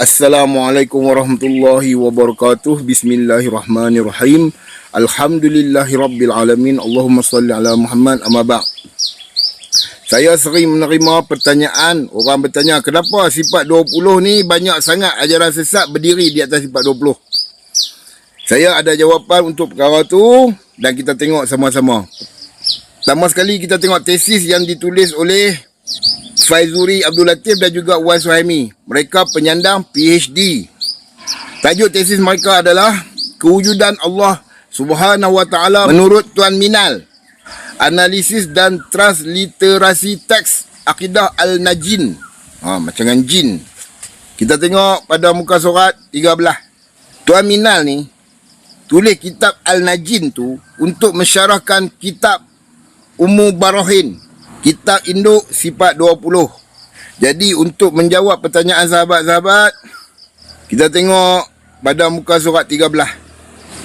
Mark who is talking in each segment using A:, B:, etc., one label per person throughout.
A: Assalamualaikum warahmatullahi wabarakatuh. Bismillahirrahmanirrahim. Alhamdulillahirabbil alamin. Allahumma salli ala Muhammad. Amma ba'd. Saya sering menerima pertanyaan, orang bertanya, kenapa sifat 20 ni banyak sangat ajaran sesat berdiri di atas sifat 20? Saya ada jawapan untuk perkara tu dan kita tengok sama-sama. Pertama sekali kita tengok tesis yang ditulis oleh Faizuri Abdul Latif dan juga Wan Suhaimi. Mereka penyandang PhD. Tajuk tesis mereka adalah Kewujudan Allah Subhanahu Wa Taala menurut Tuan Minal. Analisis dan transliterasi teks Akidah Al-Najin. Macam dengan jin. Kita tengok pada muka surat 13. Tuan Minal ni tulis kitab Al-Najin tu untuk mensyarahkan kitab Ummu Barahin, kitab induk sifat 20. Jadi untuk menjawab pertanyaan sahabat-sahabat, kita tengok pada muka surat 13.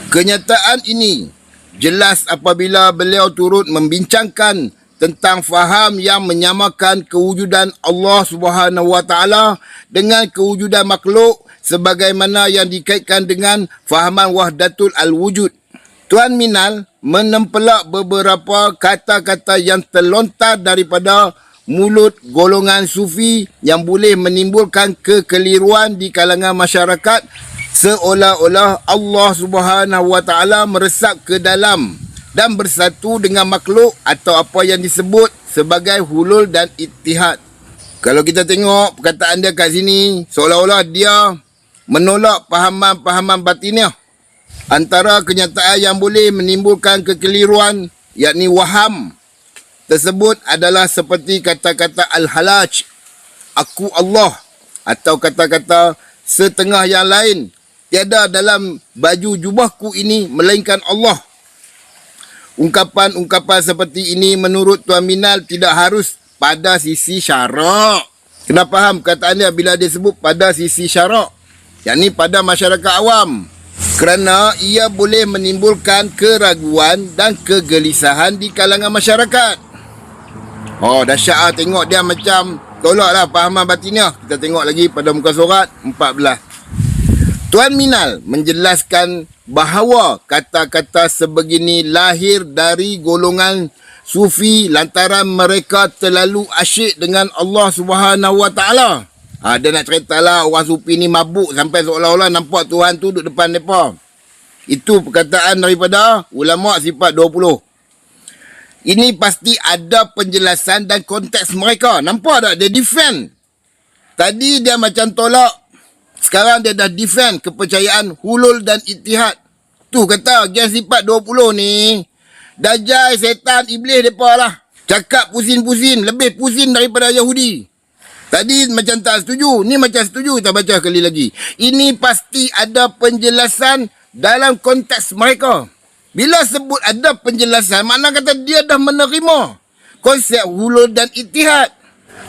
A: Kenyataan ini jelas apabila beliau turut membincangkan tentang faham yang menyamakan kewujudan Allah Subhanahu Wa Taala dengan kewujudan makhluk sebagaimana yang dikaitkan dengan fahaman wahdatul al-wujud. Tuan Minal menempelak beberapa kata-kata yang terlontar daripada mulut golongan sufi yang boleh menimbulkan kekeliruan di kalangan masyarakat, seolah-olah Allah Subhanahu Wa Taala meresap ke dalam dan bersatu dengan makhluk atau apa yang disebut sebagai hulul dan ittihad. Kalau kita tengok perkataan dia kat sini, seolah-olah dia menolak pahaman-pahaman batiniah. Antara kenyataan yang boleh menimbulkan kekeliruan, yakni waham tersebut adalah seperti kata-kata al-halaj, aku Allah, atau kata-kata setengah yang lain, tiada dalam baju jubahku ini melainkan Allah. Ungkapan-ungkapan seperti ini menurut Tuan Minal tidak harus pada sisi syarak. Kena faham perkataan dia bila dia sebut pada sisi syarak, yakni pada masyarakat awam, kerana ia boleh menimbulkan keraguan dan kegelisahan di kalangan masyarakat. Dahsyat tengok dia macam tolaklah fahaman batiniah. Kita tengok lagi pada muka surat 14. Tuan Minal menjelaskan bahawa kata-kata sebegini lahir dari golongan sufi lantaran mereka terlalu asyik dengan Allah Subhanahu Wa Taala. Dia nak ceritalah orang sufi ni mabuk sampai seolah-olah nampak Tuhan tu duduk depan mereka. Itu perkataan daripada ulama sifat 20. Ini pasti ada penjelasan dan konteks mereka. Nampak tak? Dia defend. Tadi dia macam tolak. Sekarang dia dah defend kepercayaan hulul dan ittihad. Tu kata geng sifat 20 ni, Dajjal, setan, iblis mereka lah. Cakap pusing-pusing. Lebih pusing daripada Yahudi. Tadi macam tak setuju. Ni macam setuju. Kita baca sekali lagi. Ini pasti ada penjelasan dalam konteks mereka. Bila sebut ada penjelasan, makna kata dia dah menerima konsep hulul dan ittihad.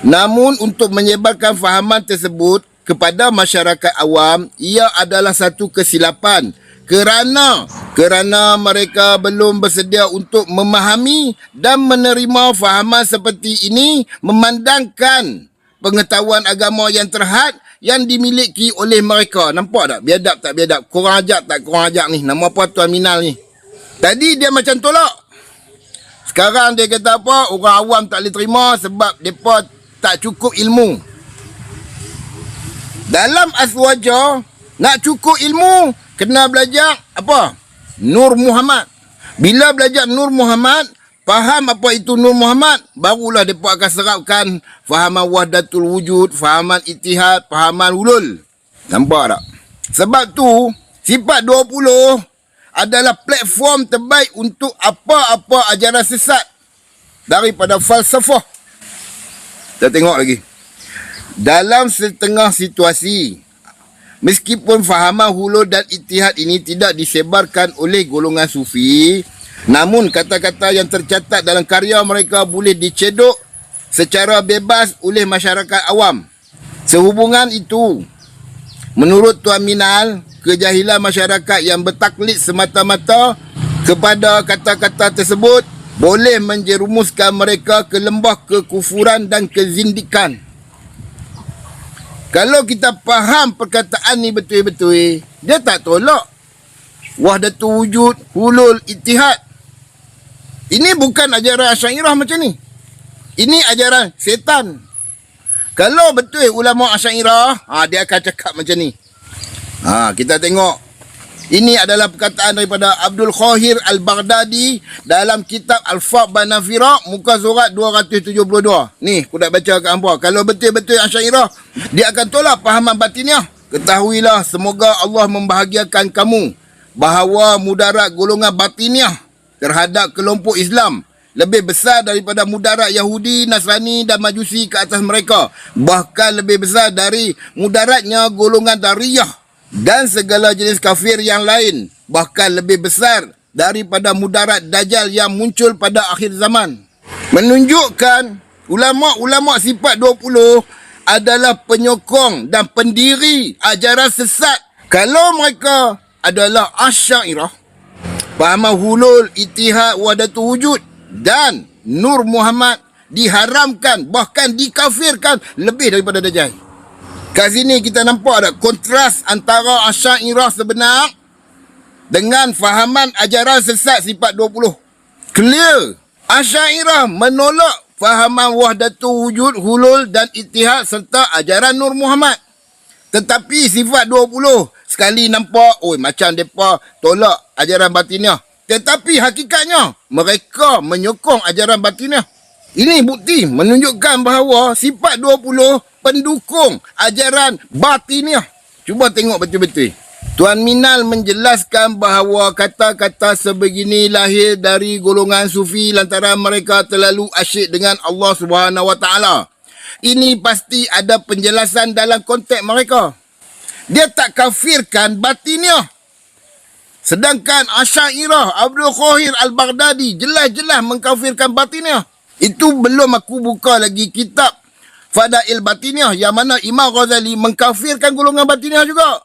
A: Namun untuk menyebarkan fahaman tersebut kepada masyarakat awam, ia adalah satu kesilapan. Kerana mereka belum bersedia untuk memahami dan menerima fahaman seperti ini, memandangkan pengetahuan agama yang terhad yang dimiliki oleh mereka. Nampak tak? Biadab tak biadab? Korang ajak tak korang ajak ni? Nama apa Tuan Minal ni? Tadi dia macam tolak. Sekarang dia kata apa? Orang awam tak boleh terima sebab mereka tak cukup ilmu. Dalam Aswaja, nak cukup ilmu, kena belajar apa? Nur Muhammad. Bila belajar Nur Muhammad, faham apa itu Nur Muhammad, barulah mereka akan serapkan fahaman wahdatul wujud, fahaman ittihad, fahaman ulul. Nampak tak? Sebab tu, sifat 20 adalah platform terbaik untuk apa-apa ajaran sesat daripada falsafah. Kita tengok lagi. Dalam setengah situasi, meskipun fahaman hulul dan ittihad ini tidak disebarkan oleh golongan sufi, namun kata-kata yang tercatat dalam karya mereka boleh dicedok secara bebas oleh masyarakat awam. Sehubungan itu, menurut Tuan Minal, kejahilan masyarakat yang bertaklid semata-mata kepada kata-kata tersebut boleh menjerumuskan mereka ke lembah kekufuran dan kezindikan. Kalau kita faham perkataan ni betul-betul, dia tak tolak wahdatul wujud, hulul, ittihad. Ini bukan ajaran Asy'ariyah macam ni. Ini ajaran setan. Kalau betul ulama Asy'ariyah, dia akan cakap macam ni. Kita tengok. Ini adalah perkataan daripada Abdul Qahir Al-Baghdadi dalam kitab Al-Faq Banafira, muka surat 272. Ni, aku dah baca kat hangpa. Kalau betul-betul Asy'ariyah, dia akan tolak fahaman batiniah. Ketahuilah, semoga Allah membahagiakan kamu bahawa mudarat golongan batiniah terhadap kelompok Islam lebih besar daripada mudarat Yahudi, Nasrani dan Majusi ke atas mereka. Bahkan lebih besar dari mudaratnya golongan Dariyah dan segala jenis kafir yang lain. Bahkan lebih besar daripada mudarat Dajjal yang muncul pada akhir zaman. Menunjukkan ulama-ulama sifat 20 adalah penyokong dan pendiri ajaran sesat. Kalau mereka adalah Asy'ariyah, fahaman hulul, ittihad, wahdatul wujud dan Nur Muhammad diharamkan, bahkan dikafirkan lebih daripada Dajjal. Kat sini kita nampak ada kontras antara Asy'ariyah sebenar dengan fahaman ajaran sesat sifat 20. Clear. Asy'ariyah menolak fahaman wahdatul wujud, hulul dan ittihad serta ajaran Nur Muhammad. Tetapi sifat 20 sekali nampak, macam mereka tolak ajaran batiniah. Tetapi hakikatnya mereka menyokong ajaran batiniah. Ini bukti menunjukkan bahawa sifat 20 pendukung ajaran batiniah. Cuba tengok betul-betul. Tuan Minal menjelaskan bahawa kata-kata sebegini lahir dari golongan sufi lantaran mereka terlalu asyik dengan Allah Subhanahu Wa Taala. Ini pasti ada penjelasan dalam konteks mereka. Dia tak kafirkan batiniah. Sedangkan Asy'ariyah Abdul Qahir Al-Baghdadi jelas-jelas mengkafirkan batiniah. Itu belum aku buka lagi kitab Fadail Batiniah yang mana Imam Ghazali mengkafirkan golongan batiniah juga.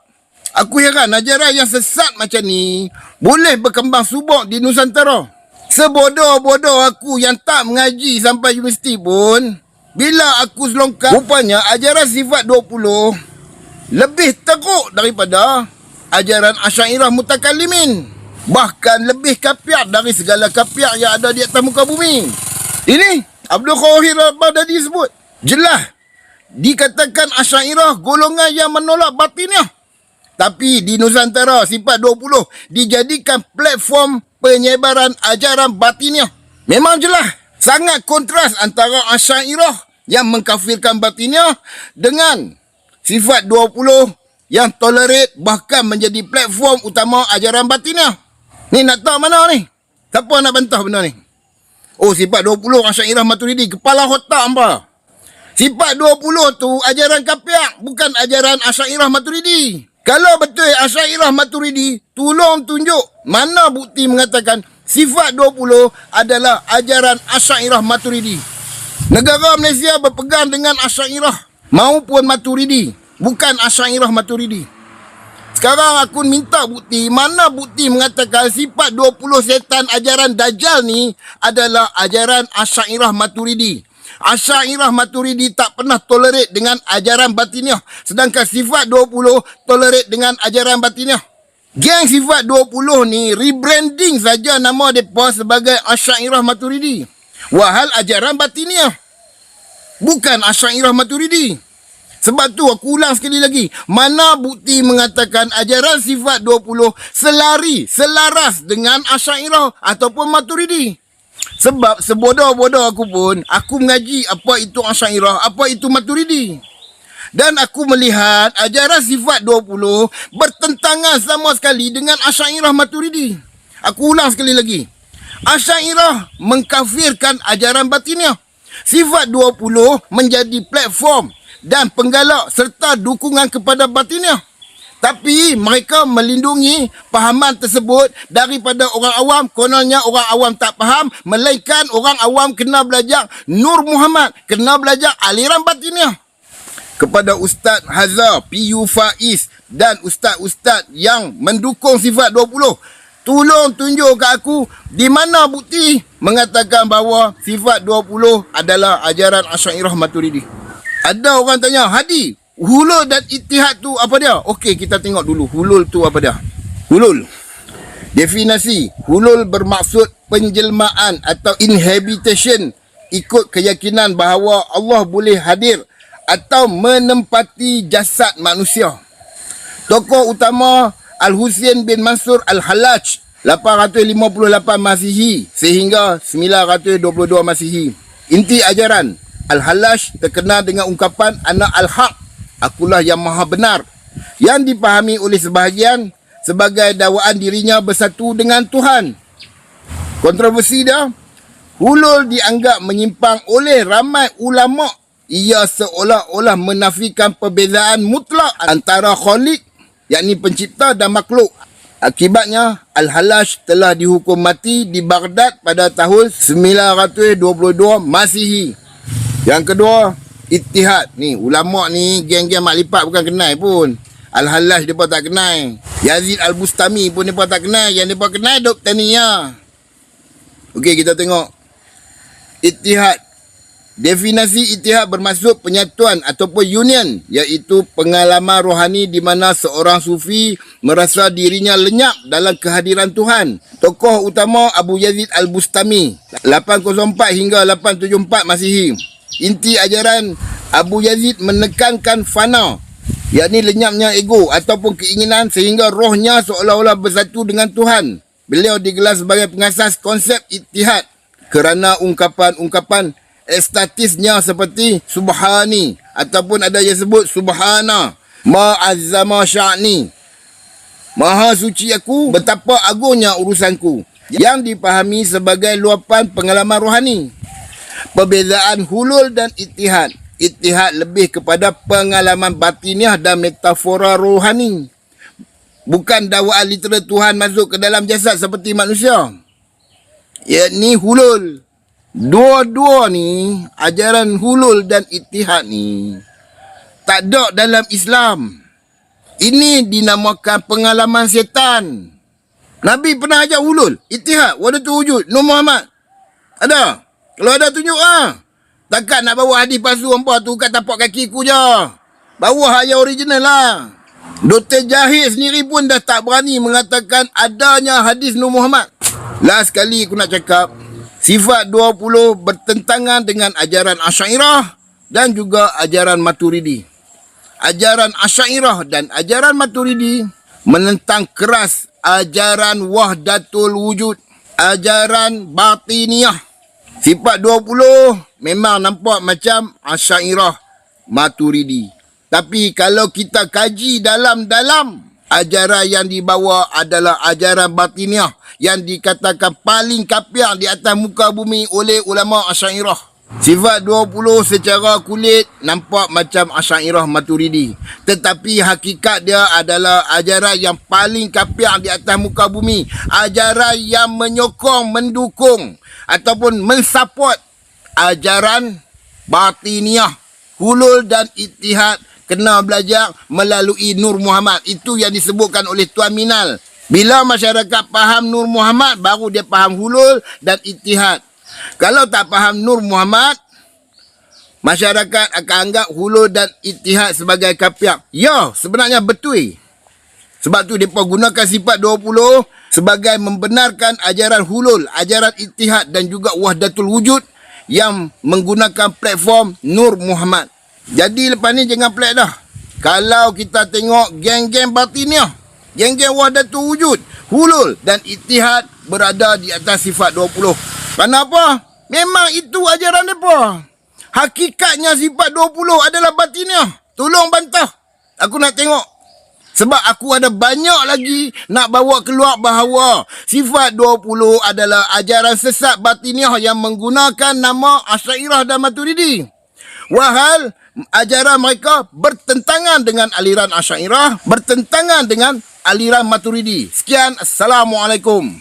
A: Aku heran ajaran yang sesat macam ni boleh berkembang subur di Nusantara. Sebodoh-bodoh aku yang tak mengaji sampai universiti pun, bila aku selongkar, rupanya ajaran sifat 20 lebih teruk daripada ajaran Asy'ariyah mutakallimin. Bahkan lebih kapiak dari segala kapiak yang ada di atas muka bumi. Ini Abdul Qahir Al-Baghdadi sebut. Jelas dikatakan Asy'ariyah golongan yang menolak batiniah. Tapi di Nusantara sifat 20 dijadikan platform penyebaran ajaran batiniah. Memang jelas sangat kontras antara Asy'ariyah yang mengkafirkan batiniah dengan sifat 20 yang tolerate bahkan menjadi platform utama ajaran batiniah. Ni nak tahu mana ni? Siapa nak bantah benda ni? Sifat 20 Asy'ariyah Maturidi, kepala otak hangpa. Sifat 20 tu ajaran kapiak, bukan ajaran Asy'ariyah Maturidi. Kalau betul Asy'ariyah Maturidi, tolong tunjuk mana bukti mengatakan sifat 20 adalah ajaran Asy'ariyah Maturidi. Negara Malaysia berpegang dengan Asy'ariyah maupun Maturidi, bukan Asy'ariyah Maturidi. Sekarang aku minta bukti, mana bukti mengatakan sifat 20 setan ajaran Dajjal ni adalah ajaran Asy'ariyah Maturidi. Asy'ariyah Maturidi tak pernah tolerate dengan ajaran batiniah, sedangkan sifat 20 tolerate dengan ajaran batiniah. Geng sifat 20 ni rebranding saja nama mereka sebagai Asy'ariyah Maturidi. Wahal ajaran batiniah, bukan Asy'ariyah Maturidi. Sebab tu aku ulang sekali lagi, mana bukti mengatakan ajaran sifat 20 selaras dengan Asy'ariyah ataupun Maturidi. Sebab sebodoh-bodoh aku pun, aku mengaji apa itu Asy'ariyah, apa itu Maturidi. Dan aku melihat ajaran sifat 20 bertentangan sama sekali dengan Asy'ariyah Maturidi. Aku ulang sekali lagi. Asy'ariyah mengkafirkan ajaran batiniah. Sifat 20 menjadi platform dan penggalak serta dukungan kepada batiniah. Tapi mereka melindungi fahaman tersebut daripada orang awam. Kononnya orang awam tak faham, melainkan orang awam kena belajar Nur Muhammad, kena belajar aliran batiniah. Kepada Ustaz Hazar, PU Faiz dan ustaz-ustaz yang mendukung sifat 20, tolong tunjuk ke aku di mana bukti mengatakan bahawa sifat 20 adalah ajaran Asy'ariyah Maturidi. Ada orang tanya, Hadi, hulul dan ittihad tu apa dia? Okey, kita tengok dulu hulul tu apa dia. Hulul. Definisi, hulul bermaksud penjelmaan atau inhabitation ikut keyakinan bahawa Allah boleh hadir atau menempati jasad manusia. Tokoh utama Al-Husain bin Mansur Al-Hallaj 858 Masihi sehingga 922 Masihi. Inti ajaran Al-Hallaj terkenal dengan ungkapan ana al-haq, akulah yang maha benar, yang dipahami oleh sebahagian sebagai dakwaan dirinya bersatu dengan Tuhan. Kontroversi dia, hulul dianggap menyimpang oleh ramai ulama. Ia seolah-olah menafikan perbezaan mutlak antara Khaliq, yakni pencipta, dan makhluk. Akibatnya, Al-Hallaj telah dihukum mati di Baghdad pada tahun 922 Masihi. Yang kedua, ittihad. Ni, ulama ni, geng-geng mak lipat bukan kenal pun. Al-Hallaj mereka tak kenal. Yazid Al-Bustami pun mereka tak kenal. Yang mereka kenal Dr. Nia. Okey, kita tengok. Ittihad. Definisi ittihad bermaksud penyatuan ataupun union, iaitu pengalaman rohani di mana seorang sufi merasa dirinya lenyap dalam kehadiran Tuhan. Tokoh utama Abu Yazid Al-Bustami 804 hingga 874 Masihi. Inti ajaran Abu Yazid menekankan fana, yakni lenyapnya ego ataupun keinginan sehingga rohnya seolah-olah bersatu dengan Tuhan. Beliau digelar sebagai pengasas konsep ittihad kerana ungkapan-ungkapan estatisnya seperti subhani ataupun ada yang sebut subhana, ma'azzama sya'ni, maha suci aku, betapa agungnya urusanku, yang dipahami sebagai luapan pengalaman rohani. Perbezaan hulul dan ittihad. Ittihad lebih kepada pengalaman batiniah dan metafora rohani, bukan dakwaan literal Tuhan masuk ke dalam jasad seperti manusia, yakni hulul. Dua-dua ni, ajaran hulul dan ittihad ni tak ada dalam Islam. Ini dinamakan pengalaman setan. Nabi pernah ajar hulul, ittihad, wahdatul wujud, Nur Muhammad. Ada? Kalau ada tunjuk ah. Takkan nak bawa hadis palsu hampa tu kat tapak kaki ku je. Bawa yang original lah. Dr. Jahid sendiri pun dah tak berani mengatakan adanya hadis Nur Muhammad. Last sekali aku nak cakap, sifat 20 bertentangan dengan ajaran Asy'ariyah dan juga ajaran Maturidi. Ajaran Asy'ariyah dan ajaran Maturidi menentang keras ajaran wahdatul wujud, ajaran batiniah. Sifat 20 memang nampak macam Asy'ariyah, Maturidi. Tapi kalau kita kaji dalam-dalam, ajaran yang dibawa adalah ajaran batiniah yang dikatakan paling kapiak di atas muka bumi oleh ulama Asy'ariyah. Sifat 20 secara kulit nampak macam Asy'ariyah Maturidi, tetapi hakikat dia adalah ajaran yang paling kapiak di atas muka bumi, ajaran yang menyokong, mendukung ataupun mensupport ajaran batiniah. Hulul dan ittihad kena belajar melalui Nur Muhammad. Itu yang disebutkan oleh Tuan Minal. Bila masyarakat faham Nur Muhammad, baru dia faham hulul dan ittihad. Kalau tak faham Nur Muhammad, masyarakat akan anggap hulul dan ittihad sebagai kapiak. Ya, sebenarnya betul. Sebab tu mereka gunakan sifat 20 sebagai membenarkan ajaran hulul, ajaran ittihad dan juga wahdatul wujud yang menggunakan platform Nur Muhammad. Jadi lepas ni jangan pelik dah. Kalau kita tengok geng-geng batiniah, geng-geng wahdatul wujud, hulul dan ittihad berada di atas sifat 20. Kenapa? Memang itu ajaran mereka. Hakikatnya sifat 20 adalah batiniah. Tolong bantah. Aku nak tengok. Sebab aku ada banyak lagi nak bawa keluar bahawa sifat 20 adalah ajaran sesat batiniah yang menggunakan nama Asy'ariyah dan Maturidi. Wahal ajaran mereka bertentangan dengan aliran Asy'ariyah, bertentangan dengan aliran Maturidi. Sekian, Assalamualaikum.